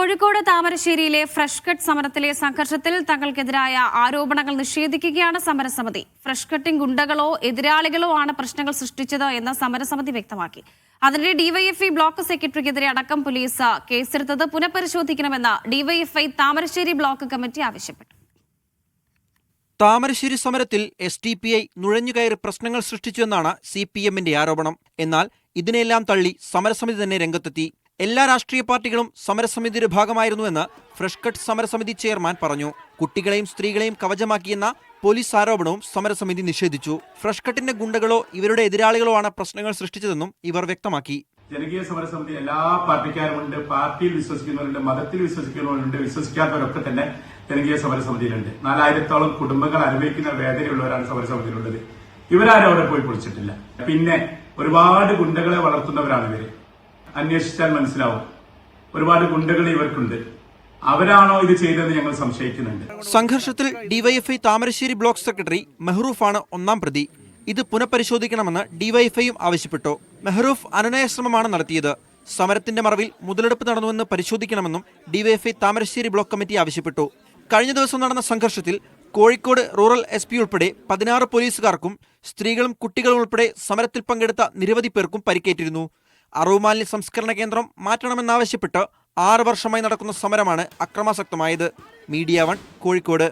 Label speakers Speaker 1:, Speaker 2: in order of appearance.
Speaker 1: Kozhikode താമരശ്ശേരിയിലെ fresh cut സമരത്തിലെ സംഘർഷത്തിൽ തങ്ങൾക്കെതിരായ ആരോപണങ്ങൾ നിഷേധിക്കുകയാണ് സമരസമിതി. ഫ്രഷ് കട്ടിംഗ് ഗുണ്ടകളോ എതിരാളികളോ ആണ് പ്രശ്നങ്ങൾ സൃഷ്ടിച്ചത് എന്ന് സമരസമിതി വ്യക്തമാക്കി. അതിനിടെ ഡിവൈഎഫ്ഐ ബ്ലോക്ക് സെക്രട്ടറിക്കെതിരെ അടക്കം പോലീസ് കേസെടുത്തത് പുനഃപരിശോധിക്കണമെന്ന് ഡിവൈഎഫ്ഐ താമരശ്ശേരി ബ്ലോക്ക് കമ്മിറ്റി ആവശ്യപ്പെട്ടു.
Speaker 2: താമരശ്ശേരി സമരത്തിൽ SDPI നുഴഞ്ഞുകയറി പ്രശ്നങ്ങൾ സൃഷ്ടിച്ചുവെന്നാണ് CPMന്റെ ആരോപണം. എന്നാൽ ഇതിനെല്ലാം തള്ളി സമരസമിതി തന്നെ രംഗത്തെത്തി. എല്ലാ രാഷ്ട്രീയ പാർട്ടികളും സമരസമിതിയുടെ ഭാഗമായിരുന്നുവെന്ന് ഫ്രഷ് കട്ട് സമരസമിതി ചെയർമാൻ പറഞ്ഞു. കുട്ടികളെയും സ്ത്രീകളെയും കവചമാക്കിയെന്ന പോലീസ് ആരോപണവും സമരസമിതി നിഷേധിച്ചു. ഫ്രഷ് കട്ടിന്റെ ഗുണ്ടകളോ ഇവരുടെ എതിരാളികളോ ആണ് പ്രശ്നങ്ങൾ സൃഷ്ടിച്ചതെന്നും ഇവർ വ്യക്തമാക്കി.
Speaker 3: ജനകീയ സമരസമിതി എല്ലാ പാർട്ടിക്കാരുമുണ്ട്, പാർട്ടിയിൽ വിശ്വസിക്കുന്നവരുണ്ട്, മതത്തിൽ വിശ്വസിക്കുന്നവരുണ്ട്, വിശ്വസിക്കാത്തവരൊക്കെ തന്നെ ജനകീയ സമരസമിതിയിലുണ്ട്. 4000-ഓളം കുടുംബങ്ങൾ അനുഭവിക്കുന്ന വേദനയുള്ളവരാണ് സമരസമിതിയിലുള്ളത്. ഇവരാരും അവിടെ പോയി പൊളിച്ചിട്ടില്ല. പിന്നെ ഒരുപാട് ഗുണ്ടകളെ വളർത്തുന്നവരാണ് ഇവര്. അന്വേഷിച്ചാൽ മനസ്സിലാവും ഒരുപാട് ഗുണ്ടകൾ ഇവർക്കുണ്ട്. അവരാണോ ഇത് ചെയ്തതെന്ന് ഞങ്ങൾ സംശയിക്കുന്നുണ്ട്.
Speaker 2: സംഘർഷത്തിൽ ഡിവൈഎഫ്ഐ താമരശ്ശേരി ബ്ലോക്ക് സെക്രട്ടറി മെഹ്റൂഫാണ് ഒന്നാം പ്രതി. ഇത് പുനഃപരിശോധിക്കണമെന്ന് ഡിവൈഎഫ്ഐയും ആവശ്യപ്പെട്ടു. മെഹ്റൂഫ് അനുനയ ശ്രമമാണ് നടത്തിയത്. സമരത്തിന്റെ മറവിൽ മുതലെടുപ്പ് നടന്നുവെന്ന് പരിശോധിക്കണമെന്നും ഡിവൈഎഫ്ഐ താമരശ്ശേരി ബ്ലോക്ക് കമ്മിറ്റി ആവശ്യപ്പെട്ടു. കഴിഞ്ഞ ദിവസം നടന്ന സംഘർഷത്തിൽ കോഴിക്കോട് റൂറൽ SP ഉൾപ്പെടെ 16 പോലീസുകാർക്കും സ്ത്രീകളും കുട്ടികളും ഉൾപ്പെടെ സമരത്തിൽ പങ്കെടുത്ത നിരവധി പേർക്കും പരിക്കേറ്റിരുന്നു. അറവുമാലിന്യ സംസ്കരണ കേന്ദ്രം മാറ്റണമെന്നാവശ്യപ്പെട്ട് 6 വർഷമായി നടക്കുന്ന സമരമാണ് അക്രമാസക്തമായത്. മീഡിയ 1 കോഴിക്കോട്.